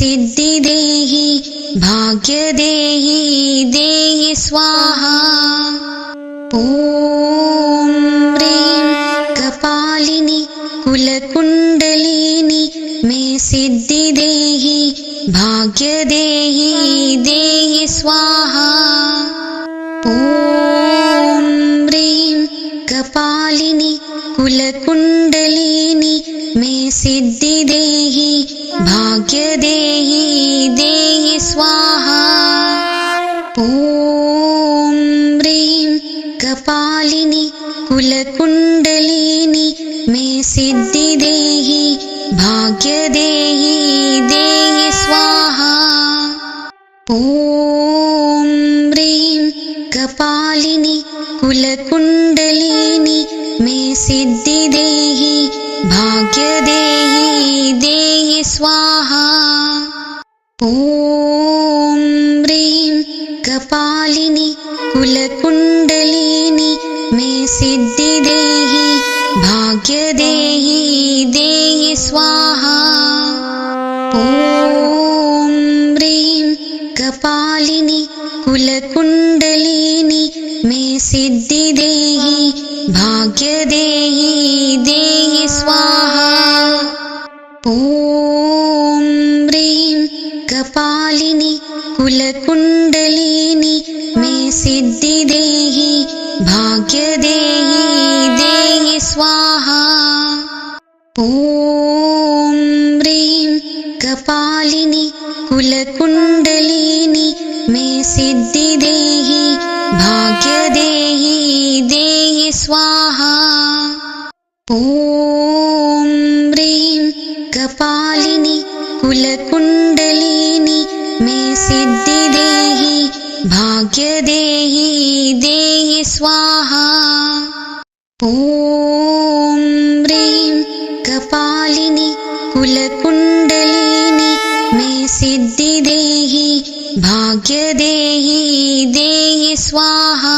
सिद्धिदेहि भाग्यदेहि देहि स्वाहा। ॐ ह्रीं कपालिनि कुलकुण्डलिनि मे सिद्धिदेहि भाग्यदेहि देहि स्वाहा। ॐ ह्रीं कपालिनि कुलकुण्डलिनि मे सिद्धिदेहि भाग्यदेहि देहि स्वाहा। ॐ ह्रीं कपालिनि कुलकुण्डलिनि मे सिद्धिदेहि भाग्यदेहि देहि स्वाहा। ॐ ह्रीं कपालिनि कुलकुण्डलिनि मे सिद्धिदेहि भाग्यदेहि देहि स्वाहा। ॐ ह्रीं कपालिनि कुलकुण्डलिनि मे सिद्धिदेहि भाग्यदेहि देहि स्वाहा। ॐ ह्रीं कपालिनि कुलकुण्डलिनि मे सिद्धिदेहि भाग्यदेहि देहि स्वाहा। ॐ ह्रीं कपालिनि कुलकुण्डलिनि मे सिद्धिदेहि भाग्यदेहि देहि स्वाहा। ॐ ह्रीं कपालिनि कुलकुण्डलिनि मे सिद्धिदेहि भाग्यदेहि देहि स्वाहा। ॐ ह्रीं कपालिनि कुलकुण्डलिनि मे सिद्धिदेहि भाग्यदेहि देहि स्वाहा। ॐ ह्रीं कपालिनि कुलकुण्डलिनि मे सिद्धिदेहि भाग्यदेहि देहि स्वाहा।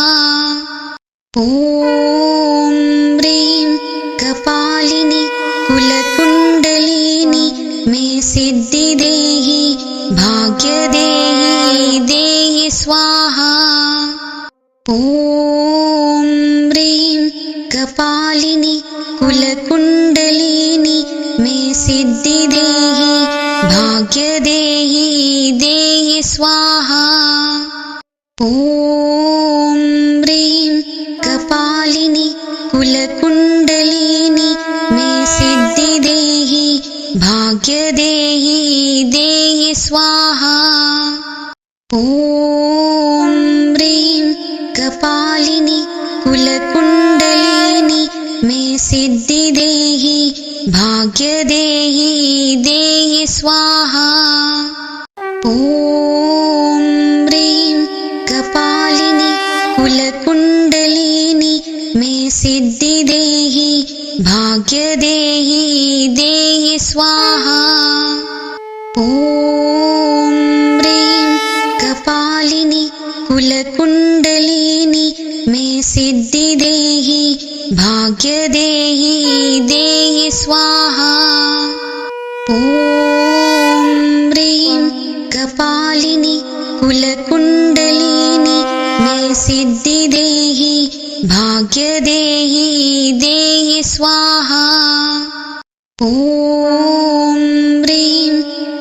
ॐ ह्रीं कपालिनि कुलकुण्डलिनि मे सिद्धिदेहि भाग्यदेहि देहि स्वाहा। ॐ ह्रीं कपालिनि कुलकुण्डलिनि मे सिद्धिदेहि भाग्यदेहि देहि स्वाहा। ॐ ह्रीं कपालिनि कुलकुण्डलिनि मे सिद्धिदेहि भाग्यदेहि देहि स्वाहा। ॐ ह्रीं कपालिनि कुलकुण्डलिनि मे सिद्धिदेहि भाग्यदेहि देहि स्वाहा। ॐ ह्रीं कपालिनि कुलकुण्डलिनि मे सिद्धिदेहि भाग्यदेहि देहि स्वाहा। ॐ ह्रीं कपालिनि कुलकुण्डलिनि मे सिद्धिदेहि भाग्यदेहि देहि स्वाहा। ॐ ह्रीं कपालिनि कुलकुण्डलिनि मे सिद्धिदेहि भाग्यदेहि देहि स्वाहा। ॐ ह्रीं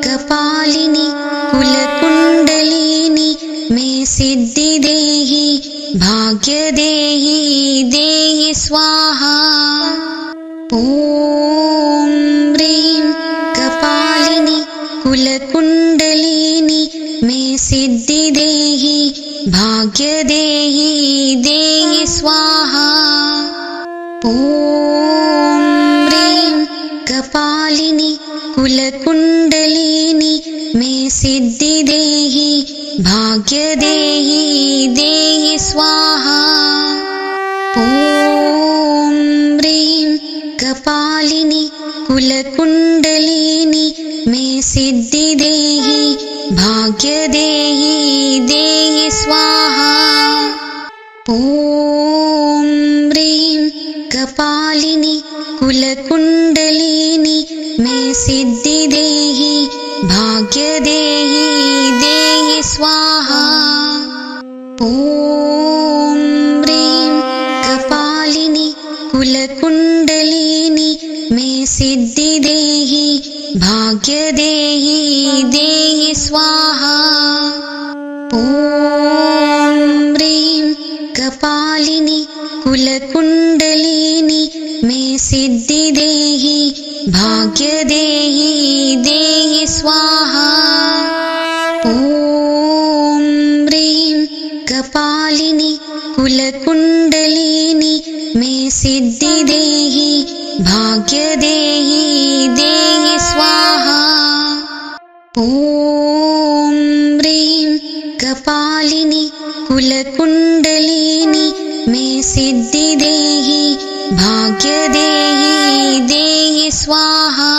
कपालिनि कुलकुण्डलिनि मे सिद्धिदेहि भाग्यदेहि देहि स्वाहा। ॐ ह्रीं कपालिनि कुलकुण्डलिनि मे सिद्धिदेहि भाग्यदेहि देहि स्वाहा। ॐ ह्रीं कपालिनि कुलकुण्डलिनि मे सिद्धिदेहि भाग्यदेहि देहि स्वाहा। ॐ ह्रीं कपालिनि कुलकुण्डलिनि मे सिद्धिदेहि भाग्यदेहि देहि स्वाहा। ॐ ह्रीं कपालिनि कुलकुण्डलिनि मे सिद्धिदेहि भाग्यदेहि देहि स्वाहा। ॐ ह्रीं कपालिनी कुलकुण्डलिनी मे सिद्धि देहि भाग्यदेहि देहि स्वाहा। ॐ ह्रीं कपालिनी कुलकुण्डलिनी मे सिद्धि देहि भाग्यदेहि देहि स्वाहा। ॐ ह्रीं कपालिनी कुलकुण्डलिनी मे सिद्धि देहि भाग्यदेहि देहि स्वाहा। ॐ ह्रीं कपालिनी कुलकुण्डलिनी मे सिद्धि देहि भाग्यदेहि देहि स्वाहा।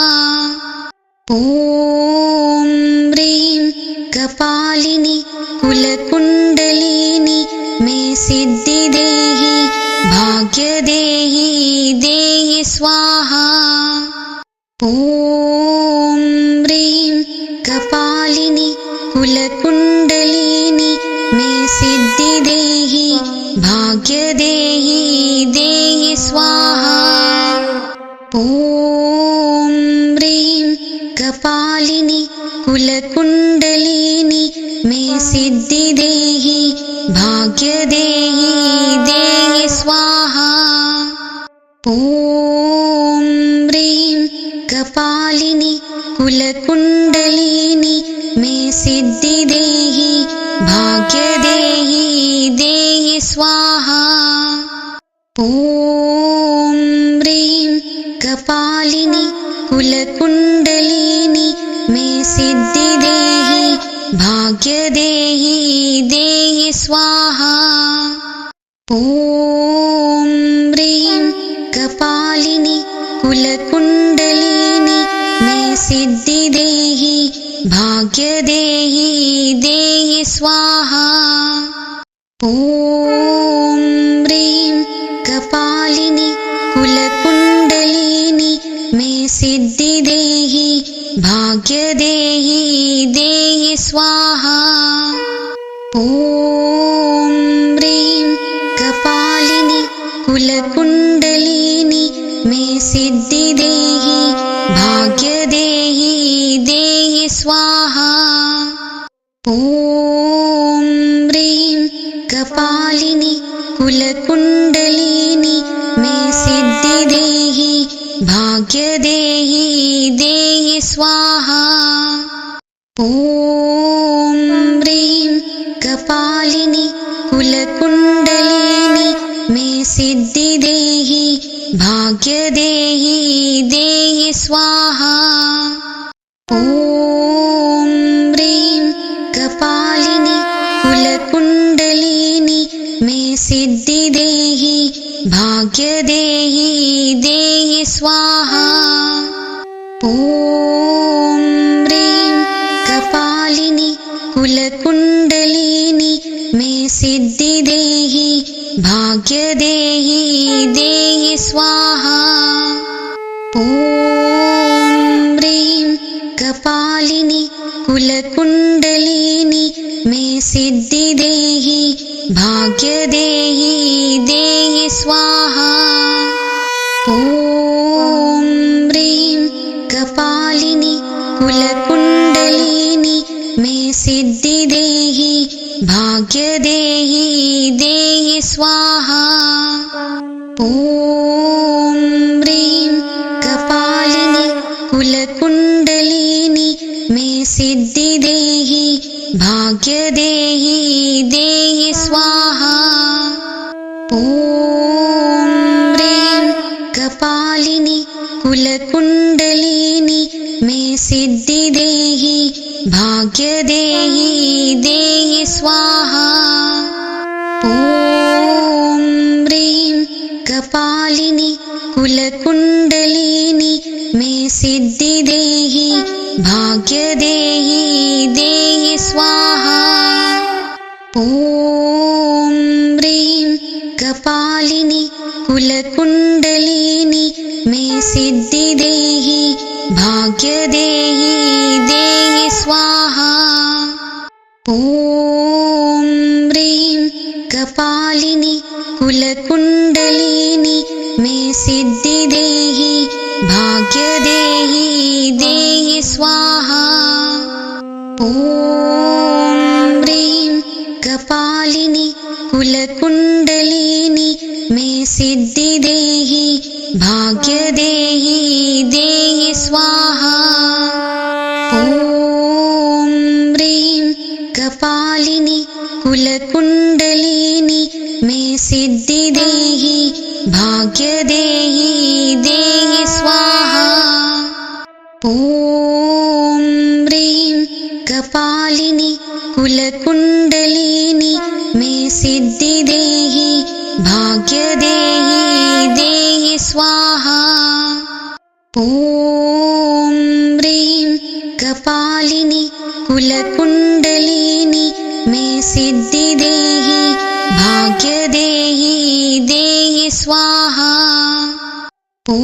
ॐ ह्रीं कपालिनी कुलकुण्डलिनी मे सिद्धि देहि भाग्यदेहि देहि स्वाहा। ॐ ह्रीं कपालिनी कुलकुण्डलिनी मे सिद्धि देहि भाग्यदेहि देहि स्वाहा। ॐ ह्रीं कपालिनी कुलकुण्डलिनी मे सिद्धि देहि भाग्यदेहि देहि स्वाहा। ॐ ह्रीं कपालिनी कुलकुण्डलिनी मे सिद्धि देहि भाग्यदेहि देहि स्वाहा। ॐ ह्रीं कपालिनी कुलकुण्डलिनी मे सिद्धि देहि भाग्यदेहि देहि स्वाहा। ॐ ह्रीं कपालिनी कुलकुण्डलिनी मे सिद्धि देहि भाग्यदेहि देहि स्वाहा। ॐ ह्रीं कपालिनी कुलकुण्डलिनी मे सिद्धि देहि भाग्यदेहि देहि स्वाहा। ॐ ह्रीं कपालिनी कुलकुण्डलिनी मे सिद्धि देहि भाग्यदेहि देहि स्वाहा। ॐ ह्रीं कपालिनी कुलकुण्डलिनी मे सिद्धि देहि भाग्यदेहि देहि स्वाहा। ॐ ह्रीं कपालिनी कुलकुण्डलिनी मे सिद्धि देहि भाग्यदेहि देहि स्वाहा। ॐ ह्रीं कपालिनी कुलकुण्डलिनी मे सिद्धि देहि भाग्यदेहि देहि स्वाहा। ॐ ह्रीं कपालिनी कुलकुण्डलिनी मे सिद्धि देहि भाग्यदेहि देहि स्वाहा। ॐ ह्रीं कपालिनी कुलकुण्डलिनी मे सिद्धि देहि भाग्यदेहि देहि स्वाहा। ॐ ह्रीं कपालिनी कुलकुण्डलिनी मे सिद्धि देहि भाग्यदेहि देहि स्वाहा। ॐ ह्रीं कपालिनी कुलकुण्डलिनी मे सिद्धि देहि भाग्यदेहि देहि स्वाहा। ॐ ह्रीं कपालिनी कुलकुण्डलिनी मे सिद्धि देहि भाग्यदेहि देहि स्वाहा। ॐ ह्रीं कपालिनी कुलकुण्डलिनी मे सिद्धि देहि भाग्यदेहि देहि स्वाहा। ॐ ह्रीं कपालिनी कुलकुण्डलिनी मे सिद्धि देहि भाग्यदेहि देहि स्वाहा। ॐ ह्रीं कपालिनी कुलकुण्डलिनी मे सिद्धि देहि भाग्यदेहि देहि स्वाहा। ॐ ह्रीं कपालिनी कुलकुण्डलिनी मे सिद्धि देहि भाग्यदेहि देहि स्वाहा। ॐ ह्रीं कपालिनी कुलकुण्डलिनी मे सिद्धि देहि भाग्यदेहि देहि स्वाहा। ॐ ह्रीं कपालिनी कुलकुण्डलिनी मे सिद्धि देहि भाग्यदेहि देहि स्वाहा। ॐ ह्रीं कपालिनी कुलकुण्डलिनी मे सिद्धि देहि भाग्यदेहि देहि स्वाहा। ॐ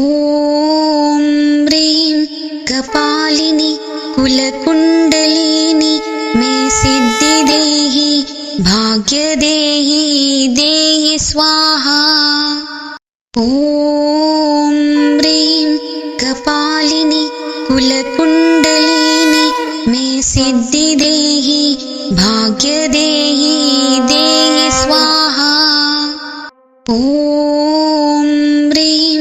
ह्रीं कपालिनी कुलकुण्डलिनी मे सिद्धि देहि भाग्यदेहि देहि स्वाहा। ॐ ह्रीं कपालिनी कुलकुण्डलिनी मे सिद्धि देहि भाग्यदेहि देहि स्वाहा। ॐ ह्रीं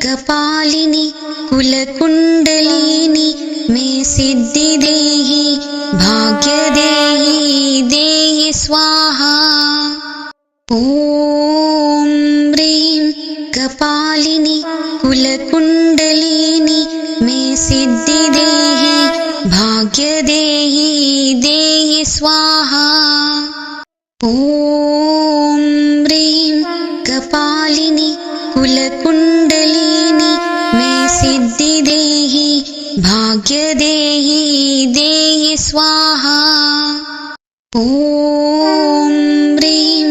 कपालिनी कुलकुण्डलिनी मे सिद्धि देहि भाग्यदेहि देहि स्वाहा। ॐ ह्रीं कपालिनी कुलकुण्डलिनी मे सिद्धि देहि भाग्यदेहि देहि स्वाहा। ॐ ह्रीं कपालिनी कुलकुण्डलिनी मे सिद्धि देहि भाग्यदेहि देहि स्वाहा। ॐ ह्रीं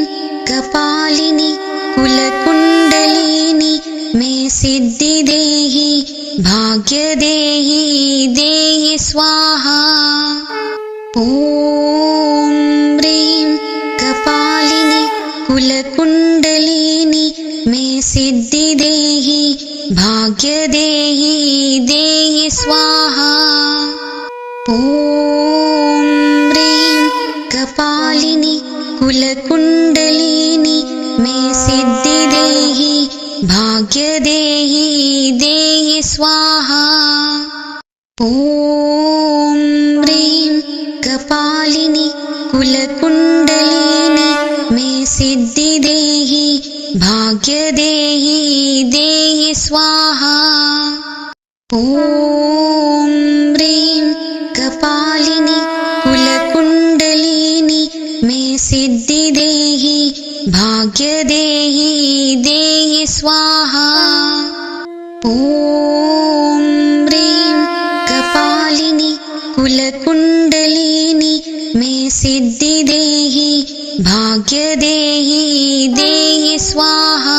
कपालिनी कुलकुण्डलिनी मे सिद्धि देहि भाग्यदेहि देहि स्वाहा। ॐ ह्रीं कपालिनी कुलकुण्डलिनी मे सिद्धि देहि भाग्यदेहि देहि स्वाहा। ॐ ह्रीं कपालिनी कुलकुण्डलिनी मे सिद्धि देहि भाग्यदेहि देहि स्वाहा। ॐ ह्रीं कपालिनी कुलकुण्डलिनी मे सिद्धि देहि भाग्यदेहि देहि स्वाहा। ॐ ह्रीं कपालिनी कुलकुण्डलिनी मे सिद्धि देहि भाग्यदेहि देहि स्वाहा। ॐ ह्रीं कपालिनी कुलकुण्डलिनी मे सिद्धि देहि भाग्यदेहि देहि स्वाहा।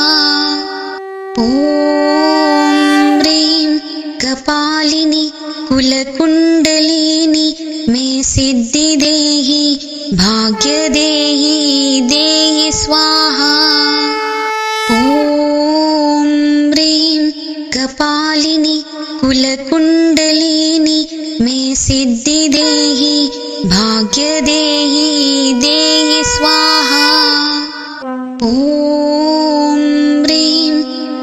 ॐ ह्रीं कपालिनी कुलकुण्डलिनी मे सिद्धि देहि भाग्यदेहि देहि स्वाहा। ॐ ह्रीं कपालिनी कुलकुण्डलिनी मे सिद्धि देहि भाग्यदेहि देहि स्वाहा। ॐ ह्रीं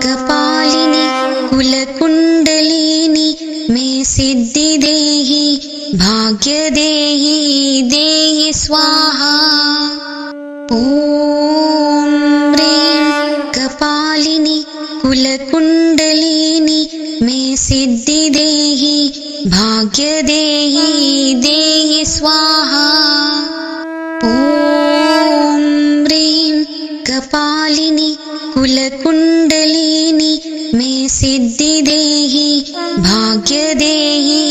कपालिनी कुलकुण्डलिनी मे सिद्धि देहि भाग्यदेहि देहि स्वाहा। ॐ ह्रीं कपालिनी कुलकुण्डलिनी मे सिद्धि देहि भाग्यदेहि देहि स्वाहा। ॐ ह्रीं कपालिनी कुलकुण्डलिनी मे सिद्धि देहि भाग्यदेहि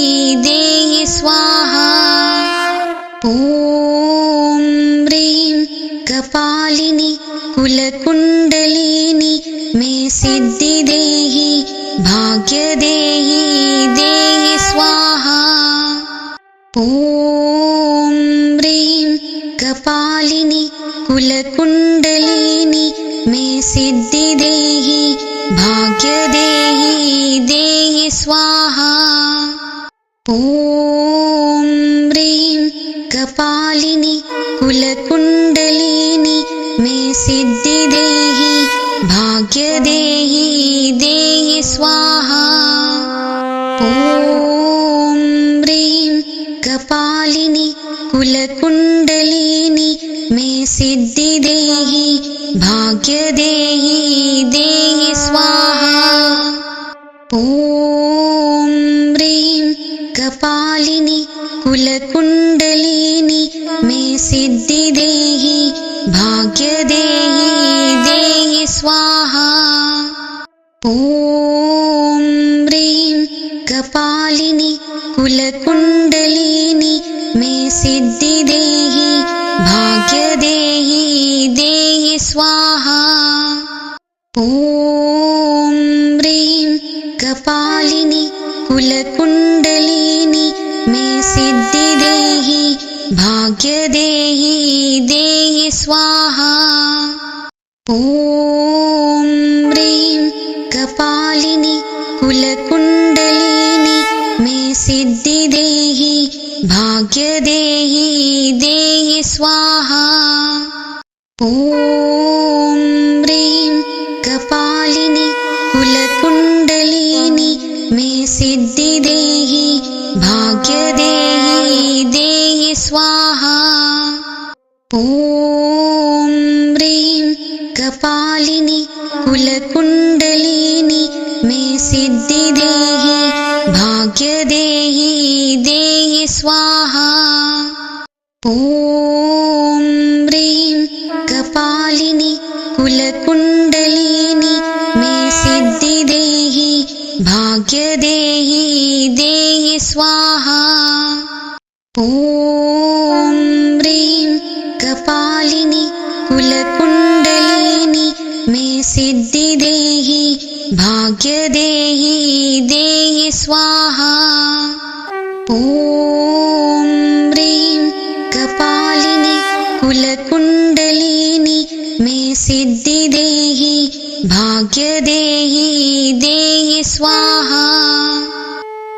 देहि स्वाहा। ॐ ह्रीं कपालिनी कुलकुण्डलिनी मे सिद्धि सिद्धि देहि भाग्य देहि देहि स्वाहा। ॐ ह्रीं कपालिनी कुलकुण्डलिनी मे सिद्धि देहि भाग्य देहि देहि स्वाहा। ॐ ह्रीं कपालिनी कुलकुण्डलिनी मे सिद्धि देहि भाग्य देहि देहि स्वाहा। ॐ ह्रीं कपालिनी कुलकुण्डलिनी मे सिद्धि देहि भाग्य देहि देहि स्वाहा। ॐ ह्रीं कपालिनी कुलकुण्डलिनी मे सिद्धि देहि भाग्य देहि देहि स्वाहा। ॐ ह्रीं कपालिनी कुलकुण्डलिनी मे सिद्धि देहि भाग्य देहि देहि स्वाहा। ॐ ह्रीं कपालिनी कुलकुण्डलिनी मे सिद्धि देहि भाग्य देहि देहि स्वाहा। ॐ ह्रीं कपालिनी कुलकुण्डलिनी मे सिद्धि देहि भाग्य देहि देहि स्वाहा। ॐ ह्रीं कपालिनी कुलकुण्डलिनी मे सिद्धि देहि भाग्य देहि देहि स्वाहा। ॐ ह्रीं कपालिनी कुलकुण्डलिनी मे सिद्धि देहि भाग्य देहि देहि स्वाहा। ॐ ह्रीं कपालिनी कुलकुण्डलिनी मे सिद्धि देहि भाग्य देहि देहि स्वाहा। ॐ ह्रीं कपालिनी कुलकुण्डलिनी मे सिद्धि देहि भाग्य देहि देहि स्वाहा। ॐ ह्रीं कपालिनी कुलकुण्डलिनी मे सिद्धि देहि भाग्य देहि देहि स्वाहा।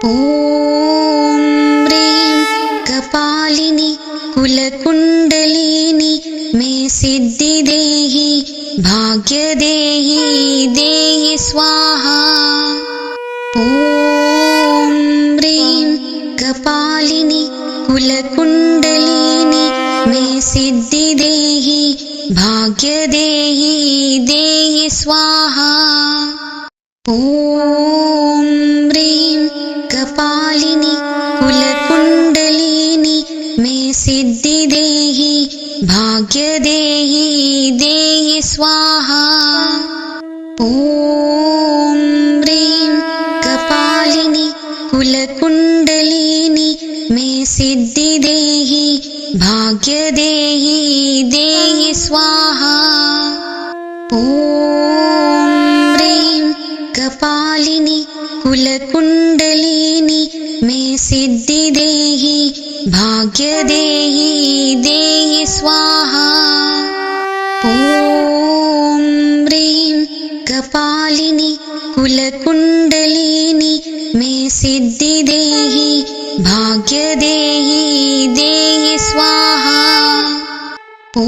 ॐ ह्रीं कपालिनी कुलकुण्डलिनी मे सिद्धि देहि भाग्य देहि देहि स्वाहा। ॐ ह्रीं कपालिनी कुलकुण्डलिनी मे सिद्धि देहि भाग्य देहि देहि स्वाहा। ॐ ह्रीं कपालिनी कुलकुण्डलिनी मे सिद्धि देहि भाग्य देहि देहि स्वाहा। ॐ ह्रीं कपालिनी कुलकुण्डलिनी मे सिद्धि देहि भाग्य देहि देहि स्वाहा। ॐ ह्रीं कपालिनी कुलकुण्डलिनी मे सिद्धि देहि भाग्य देहि देहि स्वाहा। ॐ ह्रीं कपालिनी कुलकुण्डलिनी मे सिद्धि देहि भाग्य देहि देहि स्वाहा। ॐ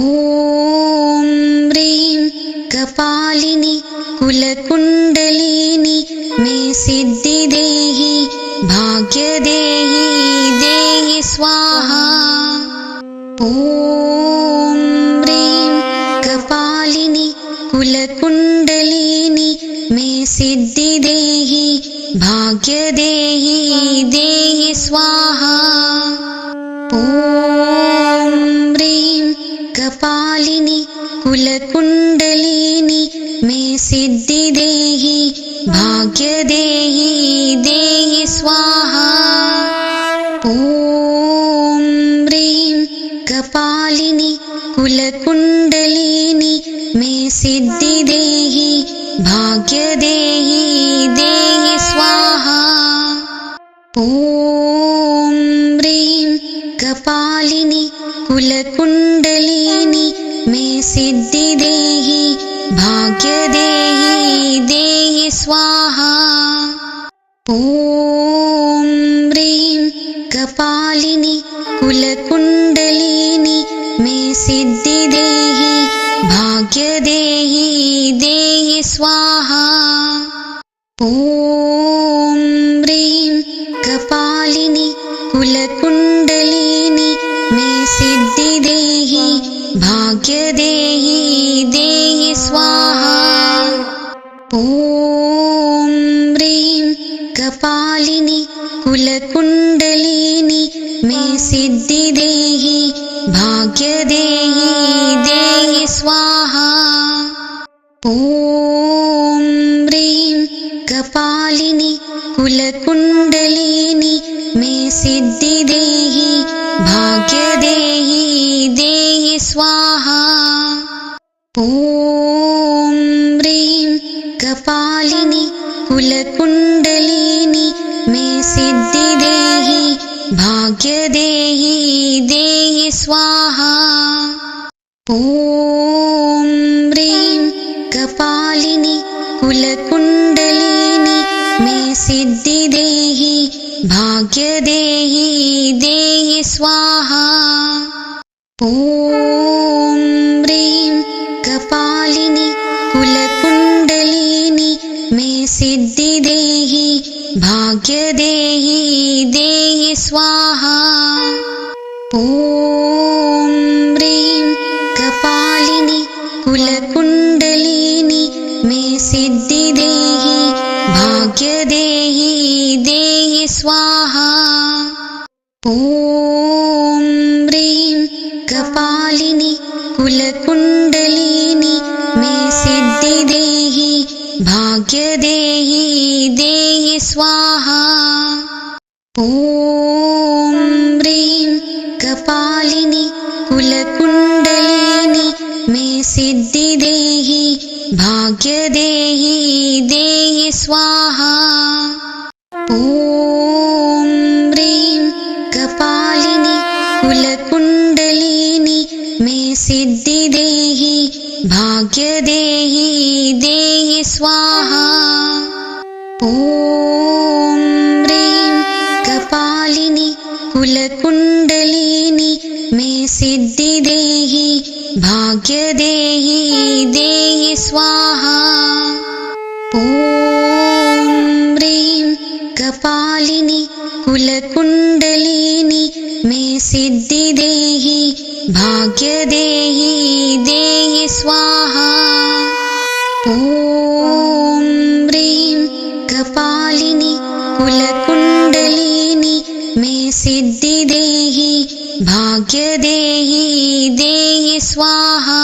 ह्रीं कपालिनी कुलकुण्डलिनी मे सिद्धि देहि भाग्य देहि देहि स्वाहा। ॐ ह्रीं कपालिनी कुलकुण्डलिनी मे सिद्धि देहि भाग्य देहि देहि स्वाहा। ॐ ह्रीं कपालिनी कुलकुण्डलिनी मे सिद्धि देहि भाग्य देहि देहि स्वाहा। ॐ ह्रीं कपालिनी कुलकुण्डलिनी मे सिद्धि देहि भाग्य भाग्यदेहि देहि स्वाहा। ॐ ह्रीं कपालिनी कुलकुण्डलिनी मे सिद्धि देहि भाग्यदेहि देहि स्वाहा। ॐ ह्रीं कपालिनी कुलकुण्डलिनी मे सिद्धि देहि भाग्यदेहि देहि स्वाहा। ॐ ह्रीं कपालिनी कुलकुण्डलिनी मे सिद्धि देहि भाग्यदेहि देहि स्वाहा। ॐ ह्रीं कपालिनी कुलकुण्डलिनी मे सिद्धि देहि भाग्यदेहि देहि स्वाहा। ॐ ह्रीं कपालिनी कुलकुण्डलिनी मे सिद्धि देहि भाग्यदेहि देहि स्वाहा। ॐ ह्रीं कपालिनी कुलकुण्डलिनी मे सिद्धि देहि भाग्यदेहि देहि स्वाहा। ॐ ह्रीं कपालिनी कुलकुण्डलिनी मे सिद्धि देहि भाग्यदेहि देहि स्वाहा। ॐ ह्रीं कपालिनी कुलकुण्डलिनी मे सिद्धि देहि भाग्यदेहि देहि स्वाहा। ॐ ह्रीं कपालिनी कुलकुण्डलिनी मे सिद्धि देहि भाग्यदेहि देहि स्वाहा। ॐ ह्रीं कपालिनी कुलकुण्डलिनी मे सिद्धि देहि भाग्यदेहि देहि स्वाहा। ॐ ह्रीं कपालिनी कुलकुण्डलिनी मे सिद्धि देहि भाग्यदेहि देहि स्वाहा। ॐ ह्रीं कपालिनी कुलकुण्डलिनी मे सिद्धि देहि भाग्यदेहि देहि स्वाहा। ॐ ह्रीं कपालिनी कुलकुण्डलिनी मे सिद्धि देहि भाग्यदेहि देहि स्वाहा। ॐ ह्रीं कपालिनी कुलकुण्डलिनी मे सिद्धि देहि भाग्यदेहि देहि स्वाहा। ॐ ह्रीं कपालिनी कुलकुण्डलिनी मे सिद्धि देहि भाग्यदेहि देहि स्वाहा।